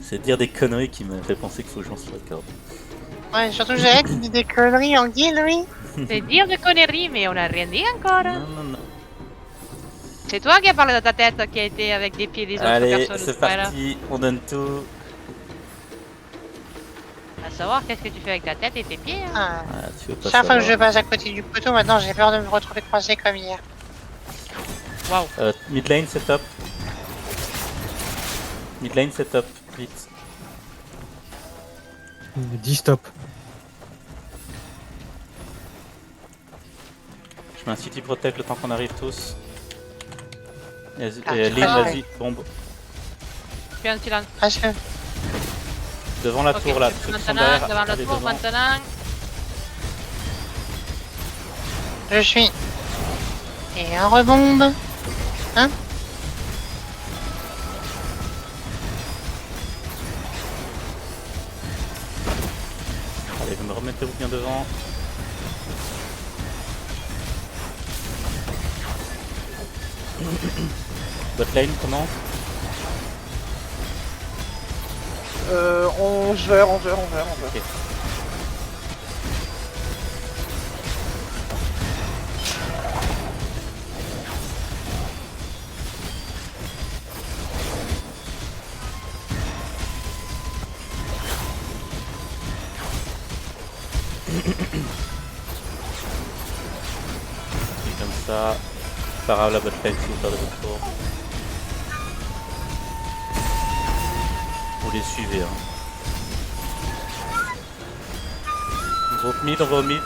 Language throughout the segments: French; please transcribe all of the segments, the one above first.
C'est dire des conneries qui me fait penser qu'il faut que je lance la corde. Ouais, surtout Jared qui dit des conneries en guilde, lui. C'est dire des conneries, mais on a rien dit encore. Non, non, non. C'est toi qui as parlé de ta tête qui a été avec des pieds des autres Allez, personnes. c'est parti, on donne tout. À savoir qu'est-ce que tu fais avec ta tête et tes pieds. Hein. Ah. Ah, tu veux pas Chaque fois que savoir. je passe à côté du poteau, maintenant j'ai peur de me retrouver croisé comme hier. Waouh. Mid lane, c'est top. Mid lane, c'est top. Vite. 10 stop. Je mets un city protect le temps qu'on arrive tous. Et, Ah, et Lynn, ah, vas-y, bombe. Fais un silence. Parce que Devant la Ok, tour là, tu ceux fais qui sont maintenant, derrière, devant la allez tour, devant. maintenant. je suis. Et un rebombe. Hein? Allez, vous me remettez-vous bien devant. Bot lane, comment? On gère. Ok. Et comme ça, c'est pas grave la bot lane si vous perdez votre tour. Vous les suivez hein. Groupe mid, on va au mid.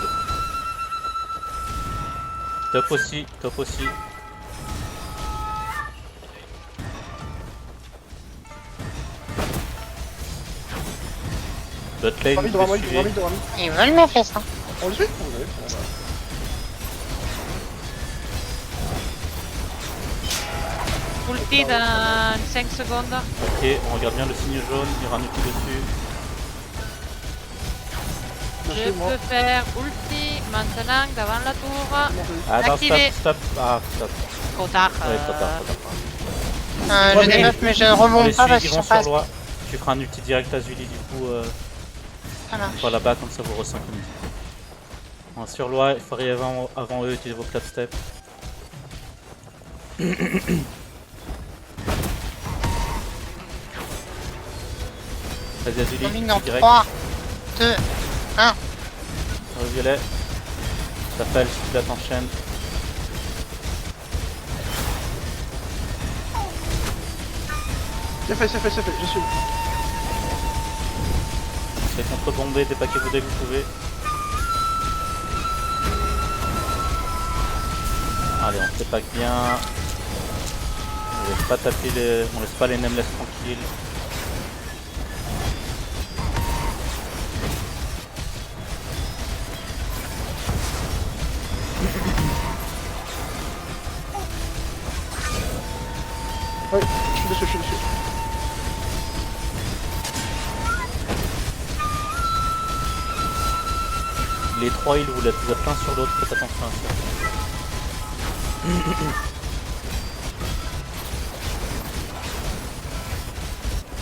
Top aussi, top aussi. Bot lane, Droit mid, vous droit les mid, suivez. droit mid. Ils veulent me faire ça. On le suit. Ulti dans 5 secondes. Ok, on regarde bien le signe jaune, il y aura un outil dessus. Je peux faire ulti maintenant devant la tour. Ah non, stop, Activé. stop. Ah, stop. Trop tard. Ouais, trop tard, trop tard. Je Ouais, mais- débuff, mais je On les remonte suit, pas parce ils qu'ils vont sont pas. sur loi. Tu feras un ulti direct à Zully du coup. Ça marche. Voilà, là-bas, comme ça vous resynchronisez. Bon, sur loi, il faut arriver avant eux, utiliser vos clap steps. Vas-y, Azuli, Combine dans direct. 3, 2, 1. Au violet. Ça fait, si tu la t'enchaînes. C'est fait, je suis. C'est contre-bombé, dépaquez-vous dès que vous pouvez. Allez, on se dépaque bien. On laisse pas taper les. On laisse pas les nameless tranquilles. Oui, je suis dessus. Les trois îles, vous êtes l'un sur l'autre, faites attention à ça.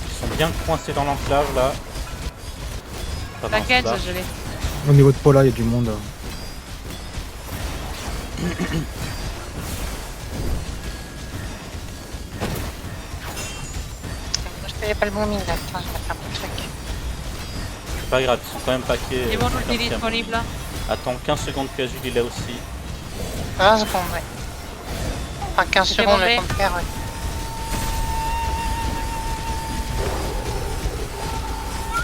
Ils sont bien coincés dans l'enclave là. Pas dans T'inquiète, ce bas. je l'ai. Au niveau de Paula, il y a du monde. Je fais pas le bon mine là. Attends, je vais faire mon truc. C'est pas grave, ils sont quand même paqués. C'est bon, chacun ulti tient. disponible. Attends 15 secondes que Azul il est là aussi. 20 secondes, ouais. Enfin, 15 C'était secondes, bombé. le temps de faire, ouais.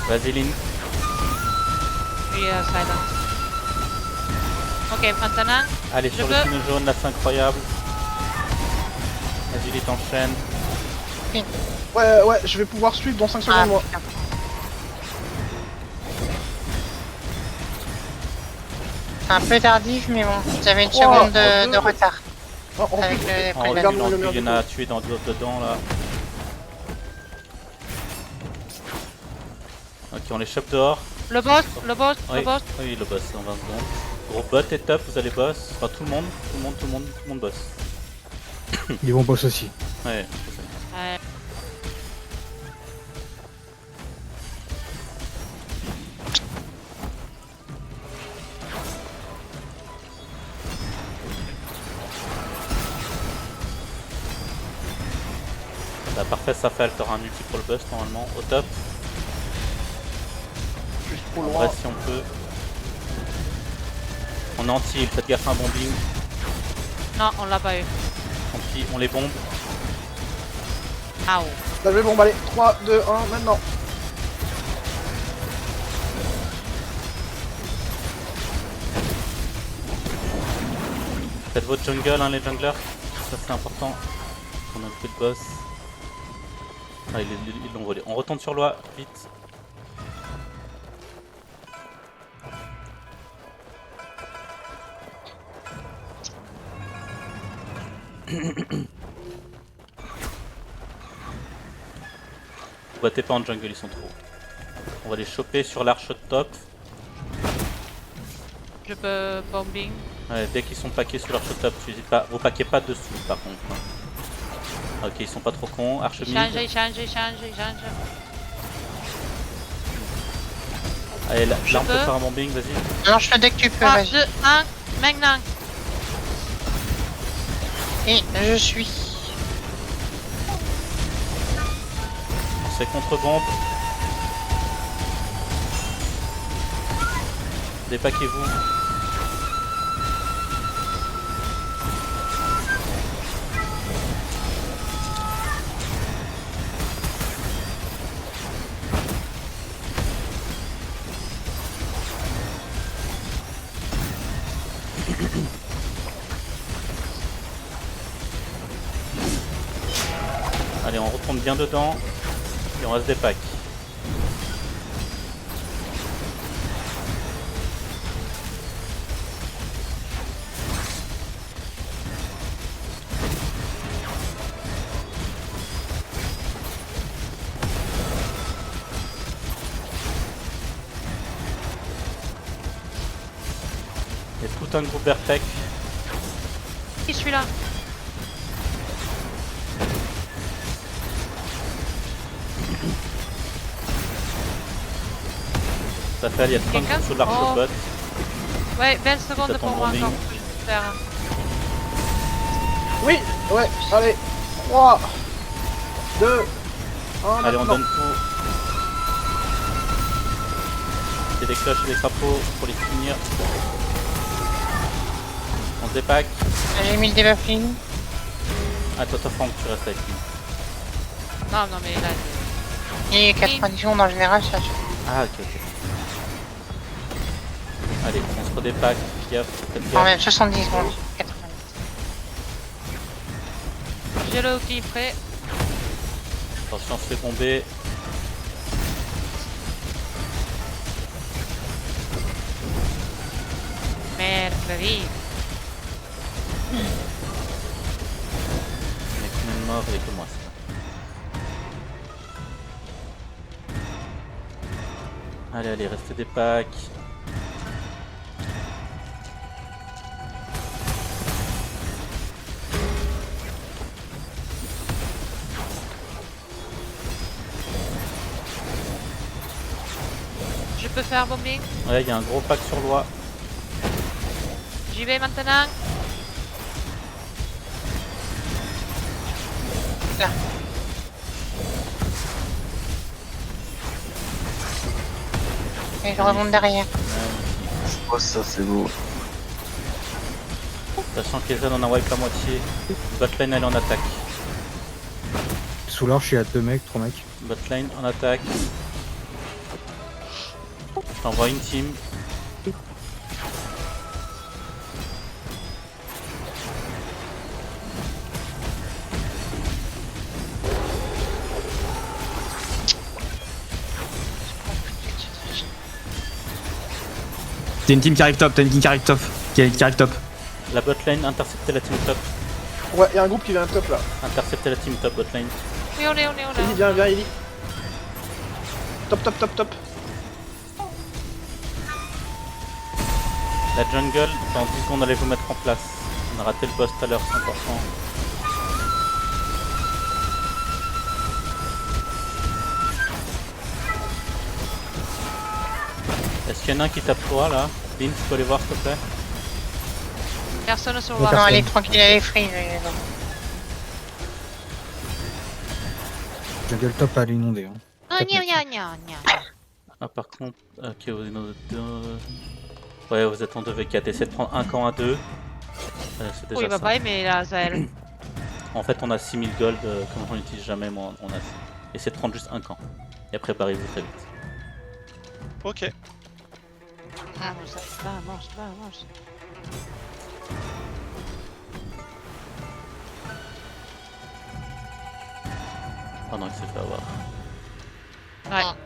Vas-y Lynn. Puis silent. Ok, maintenant. Allez Je sur le peux. signe jaune là, c'est incroyable. Azul il t'enchaîne. Ouais, je vais pouvoir suivre dans 5 Ah, secondes moi. putain. Un peu tardif, mais bon. J'avais une 3, seconde 2, de retard. Oh, oh, Avec le Oh, coup de lui, la- regarde, il y en a tué dans d'autres dedans là. Ok, on les chope dehors. Le boss, le boss, Oui, le boss. oui, le boss en 20 secondes. Gros bot est top, vous allez boss. Enfin, tout le monde boss. Ils vont boss aussi. Ouais, Ouais. Bah, parfait, ça fait, elle fera un ulti pour le bust normalement. Au top. Juste trop En loin. vrai, si on peut. On est anti-heal, faites gaffe à un bombing. Non, on l'a pas eu. Tant pis, on les bombe. Ah oh. Là, je vais bomber, allez. 3, 2, 1, maintenant. Faites votre jungle, hein, les junglers. Ça, c'est important. On a plus de boss. Ah, ils l'ont volé. On retourne sur loi, vite. Vous battez pas en jungle, ils sont trop. On va les choper sur l'arche top. Je peux bombing. Ouais, dès qu'ils sont paqués sur l'arche top, tu hésites pas. Vous paquez pas dessous par contre. Hein. Ok, ils sont pas trop cons. Arche Il mid. change, il change, il change, il change. Allez, là, Je on peut peux. faire un bombing, vas-y. Lance le dès que tu peux, 3, vas-y. 2, 1, maintenant. Et je suis. C'est contre-bombe. Dépaquez-vous. Allez, on retourne bien dedans et on reste des packs. Il y a tout un groupe d'airtech. Je suis là. Ça fait, il y a 30 Quelqu'un sous l'arche Oh. bot. Ouais, 20 secondes Ça pour tombe moi en ligne. encore. Ce que je peux faire. Oui, ouais, allez. 3, 2, 1, Allez, on maintenant. donne tout. C'est des cloches et des crapauds pour les finir. On se dépack. J'ai mis le debuffing. Ah, toi, Franck, tu restes avec lui. Non, non, mais là. Et 90 secondes en général, ça suffit. Ah, ok, ok. Allez, on se redépack. Gaffe, faites Quand gaffe. même, 70 secondes. 90. J'ai le outil prêt. Attention, on se fait bomber. Merde, vive. On est quand même mort, il est que moi. Ça. Allez, allez, restez des packs. Je peux faire bombing. Ouais, il y a un gros pack sur loi. J'y vais maintenant. Là. Et je remonte derrière. Oh, ça c'est beau. Sachant que les zones on a wipe la moitié. Botlane elle est en attaque. Sous l'arche, il y a 2 mecs, 3 mecs. Botlane en attaque. J'envoie une team. T'as une team qui arrive top, t'as une team qui arrive top. Qui arrive top. La botlane, interceptez la team top. Ouais, y'a un groupe qui vient top là. Interceptez la team top botlane. Oui, on est Ellie, là. viens, viens, Ellie. Top, top, top, top. La jungle, dans 10 secondes allez vous mettre en place. On a raté le boss tout à l'heure, c'est important. Est-ce qu'il y en a un qui tape toi là? Lynn, tu peux aller voir s'il te plaît? Personne sur Ouais, moi. Non, personne. elle est tranquille, elle est free. Jungle top à l'inonder. Hein. Oh, gna gna gna gna. Ah, par contre, ok, vous êtes en 2. Ouais, vous êtes en 2v4. Essayez de prendre un camp à 2. C'est Oh, déjà il va ça. pas aimer là, Zael. En fait, on a 6000 gold, comme on n'utilise jamais, mais on a. Essayez de prendre juste un camp. Et après, barrez-vous très vite. Ok. Vamos, vamos, vamos. Oh non, il s'est fait avoir. Ouais.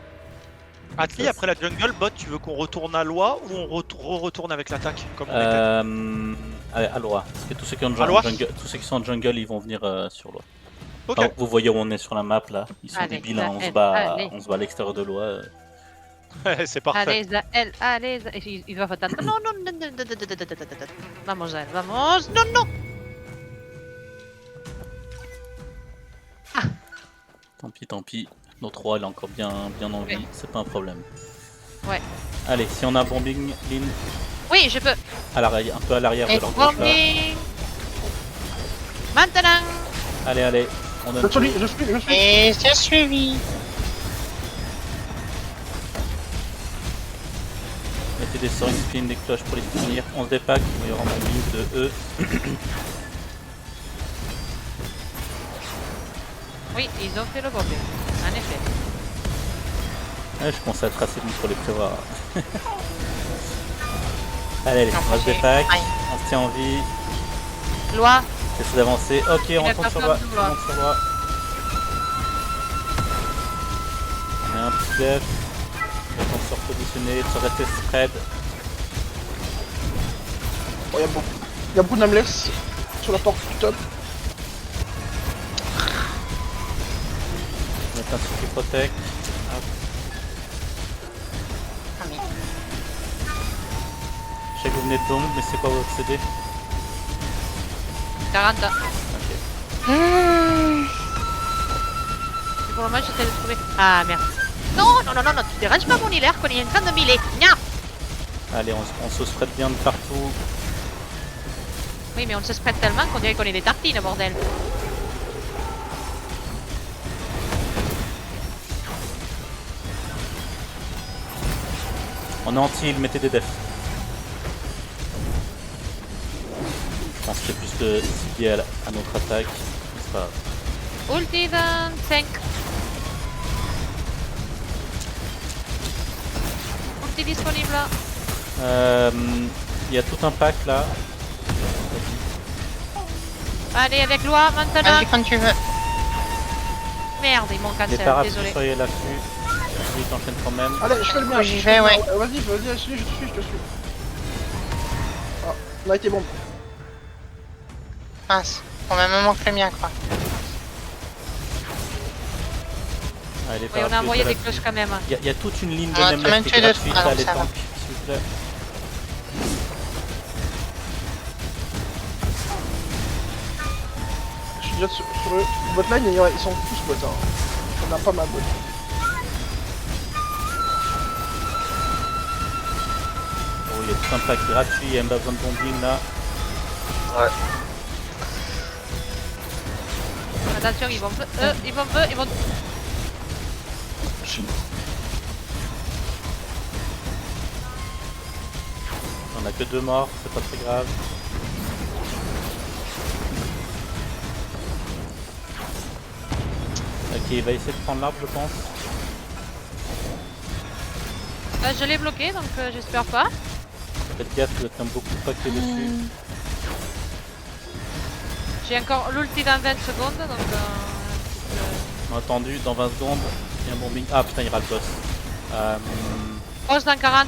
Atli, après la jungle, bot, tu veux qu'on retourne à loi ou on retourne avec l'attaque comme on était Allez, à loi. Parce que tous ceux qui, ont Aloy jungle, tous ceux qui sont en jungle, ils vont venir sur loi. Ok. Alors, vous voyez où on est sur la map là. Ils sont Allez, débiles, hein. allez. On se bat à l'extérieur de loi. C'est parfait. Allez, Zael, allez, Zael. Il va faltar. Non, non, non, non, non, non, non, non, non, non. Vamos, Zael, vamos. Non, non. Tant pis. Notre roi, il est encore bien en vie. Ouais. C'est pas un problème. Ouais. Allez, si on a bombing, Lynn, Oui, je peux. à l'arrière, un peu à l'arrière de Et leur gauche là. bombing. Maintenant. Allez, on donne. Je suis. Et c'est suivi. Mettez des sorts spin, des cloches pour les finir. On se dépack, il y aura un bombing de E. Oui, ils ont fait le bombing. En effet. Ouais, je commence à tracer le pour les prévoir. Allez, on va se dépack, Aïe. on se tient en vie. Loi. J'essaie d'avancer. Ok, on a retourne pas sur peur loi. de On loi. monte sur loi. On met un petit def. On se repositionner, se rester spread. Oh, y a beaucoup de nameless sur la porte du top. Mettre un truc qui protect. Hop. Ah, mais... Je sais que vous venez de tomber, mais c'est quoi votre CD? 40. Ok. C'est pour le moment, j'essaie de trouver. Ah merde. Non, non, non, non, non, tu déranges pas mon hilaire qu'on est en train de miler. Nya. Allez, on se spread bien de partout. Oui, mais on se spread tellement qu'on dirait qu'on est des tartines, bordel. On est anti-heal, mettez des defs. Je pense que c'est plus que ciblé à notre attaque. C'est pas grave. Ulti dans 5. Ulti disponible. Il y a tout un pack là. Allez, avec loi maintenant. Vas-y quand tu veux. Merde, ils m'ont Les cancel, parapluies, désolé. soyez l'affût. Lui, t'enchaînes quand même. Allez, je fais le mien. Moi, j'y vais, ouais. Vas-y, je te suis. Ah, on a été bon. Mince. Bon, même me manque le mien, quoi. Allez, les Oui, on a parapluies, envoyé soyez des cloches quand même. Il y a toute une ligne de On a Nemleth même qui tué est deux- gratuite ah là, non, les ça va. tanks, s'il vous plaît. Je suis déjà sur le botline, ils sont tous bots. Hein. On a pas mal bot. Oh, il y a tout un pack gratuit, il y a même pas besoin de bombing là. Attention, ils vont ils vont. On a que 2 morts, c'est pas très grave. Ok, il va essayer de prendre l'arbre, je pense. Je l'ai bloqué, donc j'espère pas. Faites gaffe, il y a quand même beaucoup de packs dessus. J'ai encore l'ulti dans 20 secondes, donc On a attendu, dans 20 secondes, il y a un bombing. Ah putain, il ira le boss. Pause dans 40.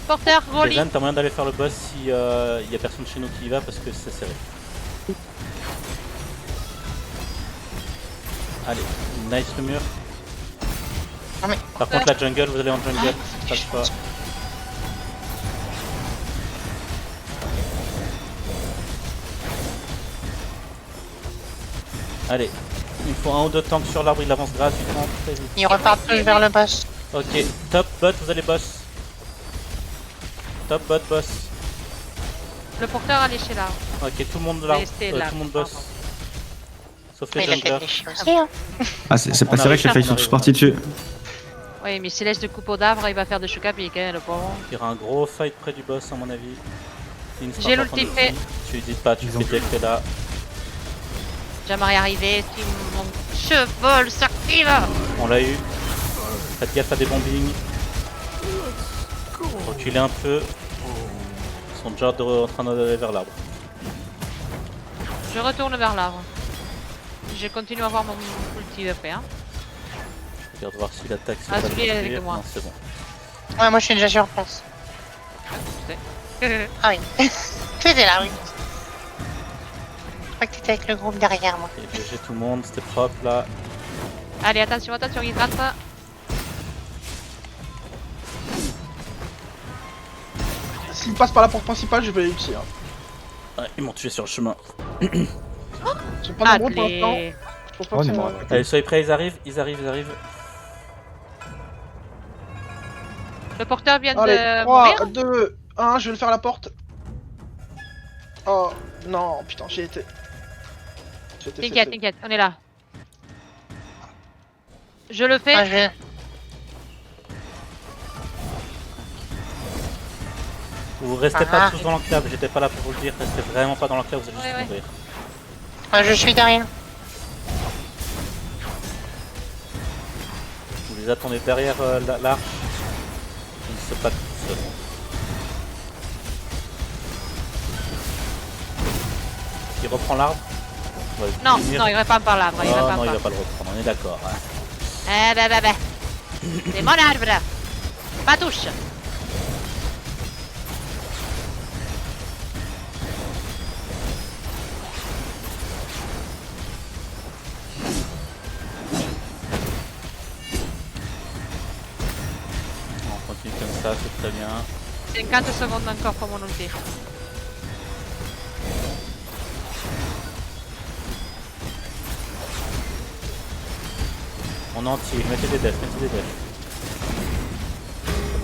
Porteur, volley. Jason, t'as moyen d'aller faire le boss si y a personne chez nous qui y va parce que c'est serré. Allez, nice le mur. Non mais... Par contre la jungle, vous allez en jungle, pas le choix. Allez, il faut un ou deux tanks sur l'arbre, il avance gratuitement, très vite. Ils repartent tous vers le boss. Ok, top bot, vous allez boss. Top bot boss. Le porteur allait chez l'arbre. Ok, tout le monde là. Restez là, Tout le monde boss. pardon. Sauf Mais les il a peut-être junglers. des chiens aussi, hein. Ah, c'est On vrai que arrive, les failles on sont arrive, tous partis dessus. Oui, mais s'il laisse de coupeau d'arbre, il va faire de choc à pic, hein, le pauvre. Il y aura un gros fight près du boss à mon avis. Lynn sera J'ai pas l'ulti ton fait. ulti. Tu lui dis pas, tu Ils fais ont dès que t'es là. Jamais arrivé, si mon cheval s'active. On l'a eu. Faites gaffe à des bombings. Reculez un peu. Ils sont déjà en train d'aller vers l'arbre. Je retourne vers l'arbre. Je continue à avoir mon ulti de fait. Hein. Je regarde voir si l'attaque c'est Ah, pas celui-là, de avec tuer. moi. Non, c'est bon. Ouais, moi je suis déjà sur place. Je Ah oui. Tu étais là, oui. Je crois que t'étais avec le groupe derrière moi. Et BG tout le monde, c'était propre là. Allez, attention, attention, il rentre. S'il passe par la porte principale, je vais réussir. Ouais, ils m'ont tué sur le chemin. Ils sont pas nombreux pour l'instant. Allez. Je pense pas Oh, que on est c'est mort. moi. Allez, soyez prêts, ils arrivent, ils arrivent, ils arrivent. Le porteur vient Allez, de 3, mourir. 2, 1, je vais le faire à la porte. Oh non, putain, j'ai été. T'inquiète, t'inquiète, on est là. Je le fais. Ah, je... Vous restez pas Ah. tous dans l'enclave, j'étais pas là pour vous le dire, restez vraiment pas dans l'enclave, vous allez juste Ouais. mourir. Ah, je suis derrière. Vous les attendez derrière l'arche. Ils ne se battent tout seuls. Il reprend l'arbre. On va le Non, finir. non, il répand par l'arbre. Il Ah, répand non, il pas. va pas le reprendre, on est d'accord. Hein. Eh ben, ben, ben. C'est mon arbre. Pas touche. On continue comme ça, c'est très bien. 50 secondes encore pour mon ulti. On est entier, mettez des defs, mettez des defs.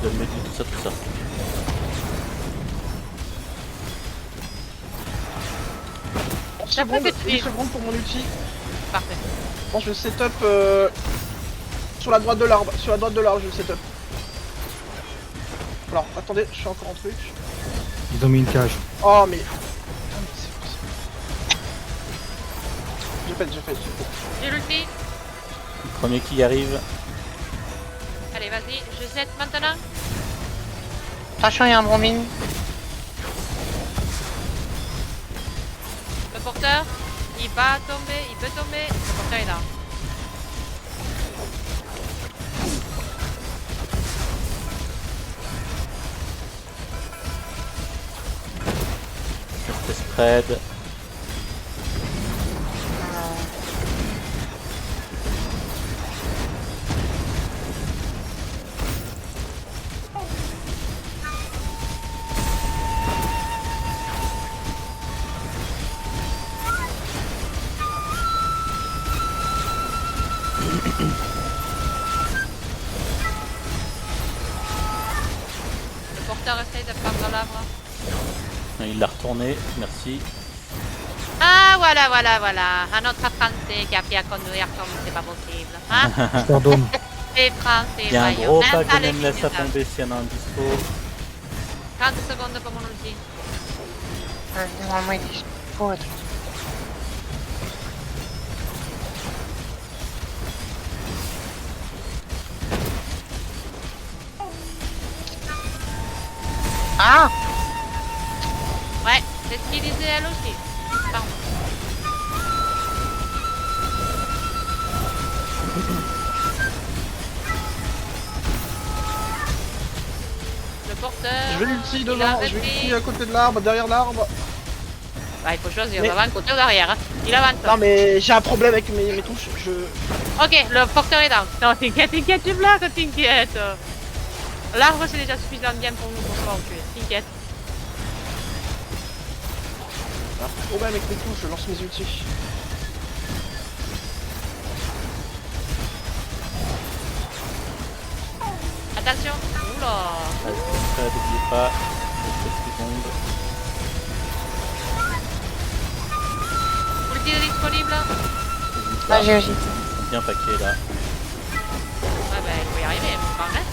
De mettre tout ça, tout ça. J'ai pas fait de 10 tuer. secondes pour mon ulti. Parfait. Bon, je le setup sur la droite de l'arbre. Sur la droite de l'arbre, je le setup. Alors, attendez, je fais encore un truc. Ils ont mis une cage. Oh, mais. Putain, mais c'est possible. J'ai fait. J'ai l'ulti. Le premier qui arrive. Allez, vas-y. Je set maintenant. Attention, il y a un bombing. Le porteur. Il va tomber. Il peut tomber. Le porteur est là. Restez spread. Le porteur essaye de prendre l'arbre. Il l'a retourné, merci. Ah, voilà. Un autre Français qui a appris à conduire comme c'est pas possible. Hein? Pardon. Les Français, Il y a un voyons. gros Même pack pas de les nameless à Finlandais. tomber s'il y en a un dispo. 30 secondes pour mon ulti. Normalement, il est dispo. Ah! Ouais, c'est ce qu'il disait elle aussi. Pardon. Le porteur. Je vais l'ulti il a devant, je vais repris. l'ulti à côté de l'arbre, derrière l'arbre. Bah, il faut choisir, Mais- avant, côté ou derrière. Hein. Il avance. Non, mais j'ai un problème avec mes touches. Ok, le porteur est down. Non, t'inquiète, tu blagues, t'inquiète. L'arbre, c'est déjà suffisamment bien pour nous pour pouvoir le tuer. T'inquiète. J'ai un problème avec mes touches, je lance mes ultis. Attention. Oula. Restez spread, n'oubliez pas. Quelques secondes. Ulti de disponible. N'hésite Ah, pas. j'ai aussi. Ils sont bien paqués là. Ah bah, il faut y arriver, faut pas mettre.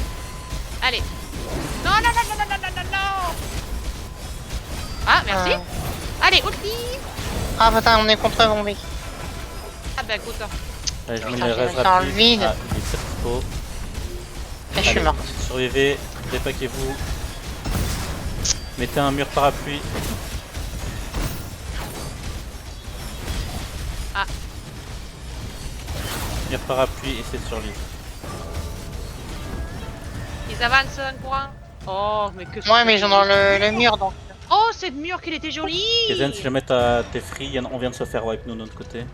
Allez. Non, non, non, non, non, non, non, non, non. Ah, merci. Allez, ulti. Ah putain, on est contre Bombay. Ah bah, écoute. Allez, je mets Putain, les j'ai rêves mis ça dans le rapides. vide. Ah, il est dispo. Et je suis Allez, morte. survivez, dépaquez-vous. Mettez un mur parapluie. Ah. Mur parapluie et c'est sur lui. Ils avancent en courant. Oh, mais que Ouais, mais ils sont dans le mur donc. Oh, cette mur qu'il était jolie. Kezen, si jamais t'es free, on vient de se faire wipe nous de notre côté.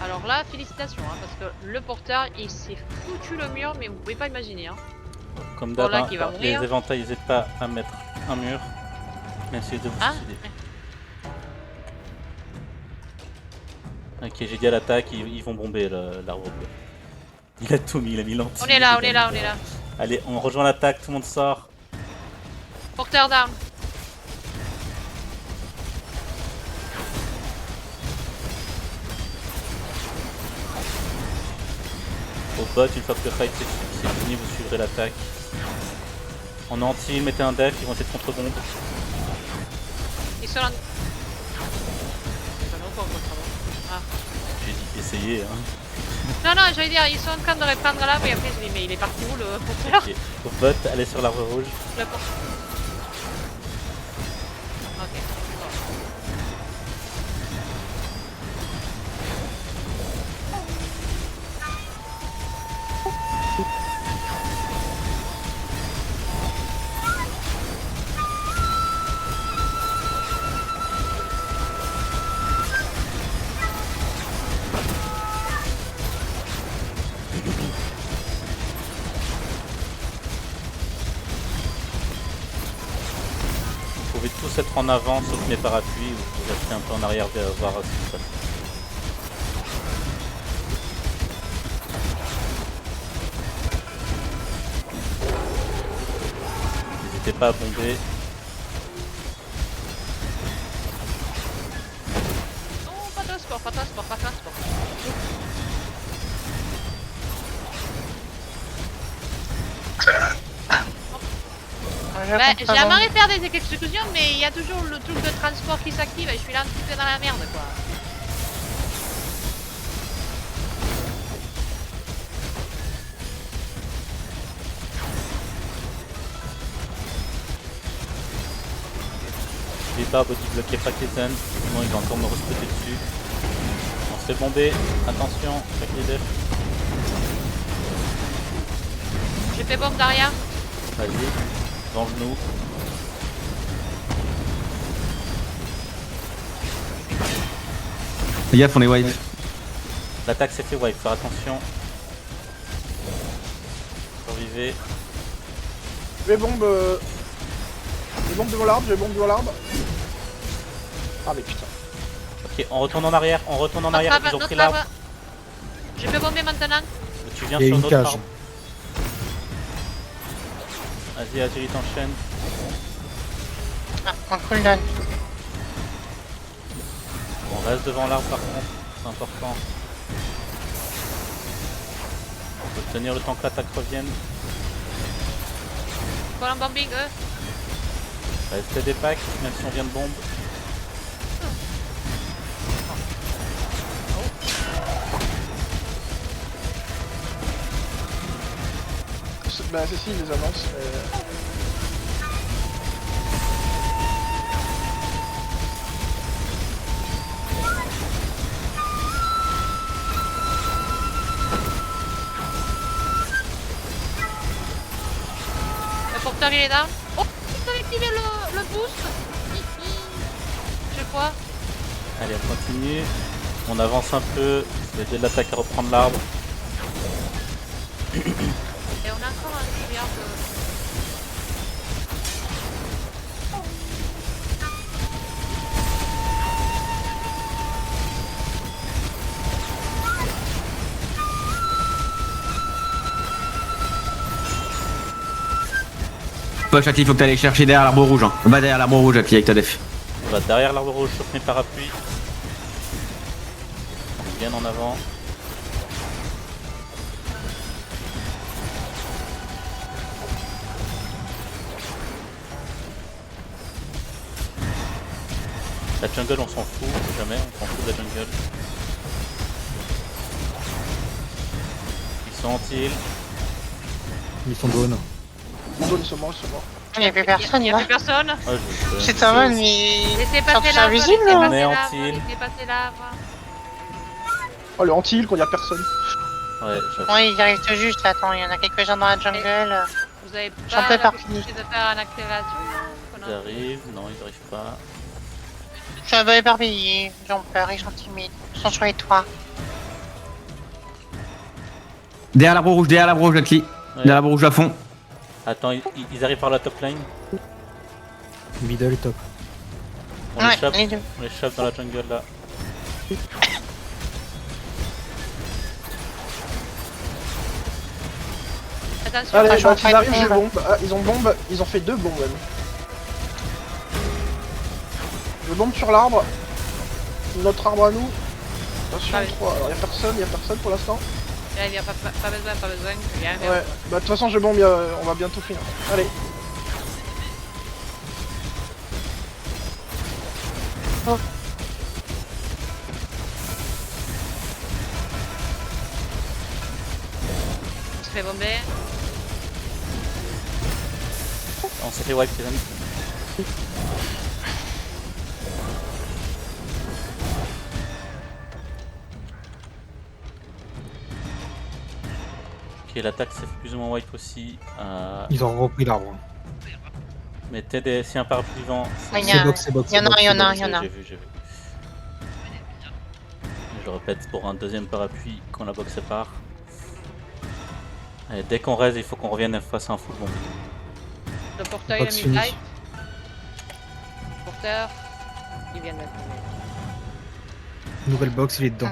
Alors là, félicitations, hein, parce que le porteur, il s'est foutu le mur, mais vous pouvez pas imaginer. Hein. Comme Bon, d'hab, là, hein, qui va les mourir. éventails n'hésitent pas à mettre un mur. Essayez de vous Ah. suicider. Ok, j'ai dit à l'attaque, ils vont bomber l'arbre bleu. Il a tout mis, il a mis l'anti. On est là, on est là, on est là. Allez, on rejoint l'attaque, tout le monde sort. Porteur d'armes. Au bot, une fois que le fight c'est fini, vous suivrez l'attaque. En anti, mettez un def, ils vont essayer de contre-bombe. Ils sont là. Ils sont là encore contre moi. J'ai dit essayez, hein. Non, non, j'allais dire, ils sont en train de reprendre l'arbre et après je dis, mais il est parti où le porteur? Ok. Au bot, allez sur l'arbre rouge. Le porteur. Ok. Vous pouvez tous être en avant, sauf mes parapluies, ou vous restez un peu en arrière voir ce qui se passe. N'hésitez pas à bomber. Non, pas de sport, pas de sport, pas de sport. Bah, j'aimerais faire des exécutions, mais il y a toujours le truc de transport qui s'active et je suis là un petit peu dans la merde quoi. Les barbes qui bloquaient pas Kezen, sinon il va encore me respoter dessus. On se fait bomber, attention, avec les defs. J'ai fait bombe derrière. Vas-y, venge-nous. Fais gaffe, on est wipe. L'attaque s'est fait wipe, faire attention. Survivez. Je vais bombe. Je bombe devant l'arbre, je bombe devant l'arbre. Ah, mais putain. Ok, on retourne en arrière, ils ont pris l'arbre. Je peux bomber maintenant. Tu viens Il y a sur une notre cage. arbre. Vas-y, Azuri t'enchaîne. Ah, un cooldown. On reste devant l'arbre par contre, c'est important. On peut tenir le temps que l'attaque revienne. Colon bombing, eux. Restez des packs, même si on vient de bombe. Bah, c'est si, ils les annoncent. Le porteur il est là. Oh, il fallait activer le boost. Je crois. Allez, on continue. On avance un peu. C'est de l'attaque à reprendre l'arbre. Et on a encore un milliard de... Poche actif, faut que t'ailles chercher derrière l'arbre rouge. Hein. Va derrière l'arbre rouge, actif avec ta def. On va derrière l'arbre rouge, sauf mes parapluies. bien en avant. La jungle on s'en fout, jamais, on s'en fout de la jungle. Ils sont en heal. Ils sont down. Ils sont morts, ils sont morts. Il n'y a plus personne Il n'y a là. plus personne. Ah, C'est un man, mais. Laissez Ils passer sont tous l'arbre, invisibles, laissez hein. passer On est en l'arbre, team. laissez passer l'arbre. Oh, le anti-heal quand il y a personne. Ouais, j'avoue. Oui, il arrive tout juste. Attends, il y en a quelques-uns dans la jungle. Vous avez J'en pas peux la pas possibilité de faire une accélération Ils là? arrivent, non ils arrivent pas. Je suis un peu éparpillé. Ils ont peur, ils sont timides. Ils sont sur les toits. Derrière l'arbre rouge, Latli. Derrière l'arbre rouge à fond. Attends, ils arrivent par la top lane. Middle et top. On les chope, les deux. on les chope dans la jungle là. Attention, Allez, Attention, bah, ils arrivent, fight, je bombe. Ah, ils ont bombe, ils ont fait 2 bombes même. Je bombe sur l'arbre. Notre arbre à nous. Attention, Ah oui. 3. Alors il y a personne pour l'instant. il n'y a pas besoin, je peux rien faire. Ouais, bah de toute façon je bombe, on va bientôt finir. Allez. On se fait bomber. On s'est fait wipe les amis. Ok, l'attaque s'est fait plus ou moins wipe aussi. Ils ont repris l'arbre. Mais TD, si un parapluie vent. Il y C'est a- box, c'est box. il y en a, c'est box, il y en c'est a, box. il y en a. J'ai vu. Je répète pour un deuxième parapluie quand la box part. Allez, dès qu'on reste, il faut qu'on revienne face à un full bomb. Le porteur il a Box mis finish. light. Le porteur, il vient d'être. Nouvelle box, il est dedans.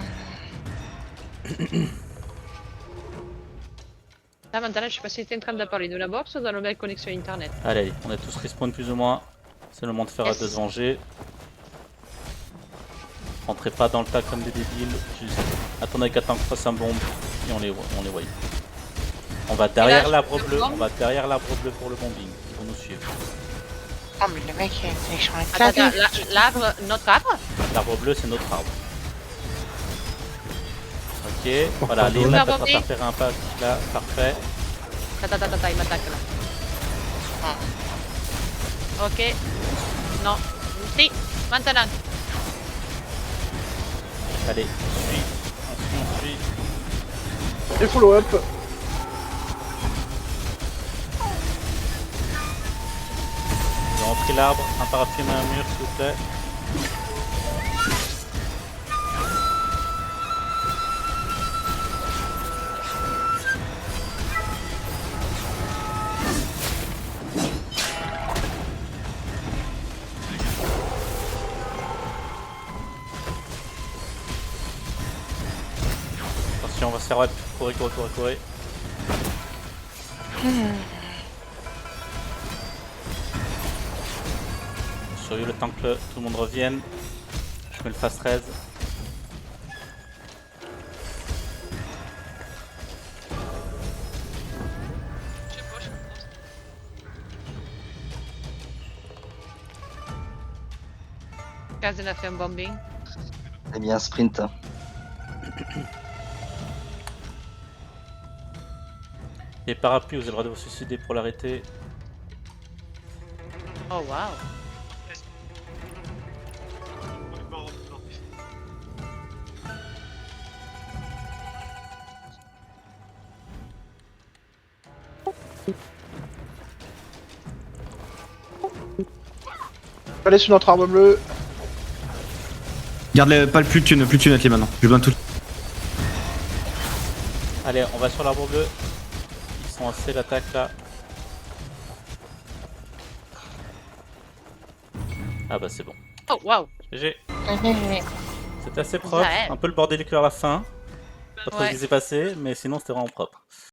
Là maintenant, je sais pas si t'es en train de parler de la box ou de la nouvelle connexion internet. Allez, on est tous respawn plus ou moins. C'est le moment de faire Yes. de se venger. Rentrez pas dans le tas comme des débiles. Juste attendez qu'attend que fasse un bombe et on les wipe. On va derrière là, l'arbre je bleu. bombe. On va derrière l'arbre bleu pour le bombing. Ils vont nous suivre. Oh, mais le mec, il est sur un Attends, clavier. l'arbre, notre arbre. L'arbre bleu, c'est notre arbre. Ok, Pourquoi voilà, pas Lynn d'autre va pas faire un pas là, parfait. Attends, il m'attaque là. Ok. Non. Si, maintenant. Allez, on suit. Et follow up. Ils ont repris l'arbre, un parapluie mais un mur s'il vous plaît. Attention, on va se faire wipe. Courez. Sur le temps que tout le monde revienne. Je mets le fast res. Kazen a fait un bombing. T'as mis un sprint. Les parapluies, vous avez le droit de vous suicider pour l'arrêter. Oh waouh. Allez sur notre arbre bleu. Garde pas le plus de thunes, Latli maintenant. J'ai besoin de tout. Allez, on va sur l'arbre bleu. Ils sont assez l'attaque là. Ah bah c'est bon. Oh waouh. GG. Ouais. C'était assez propre. Ouais. Un peu le bordélique vers la fin. Pas trop ce Ouais. qui s'est passé, mais sinon c'était vraiment propre.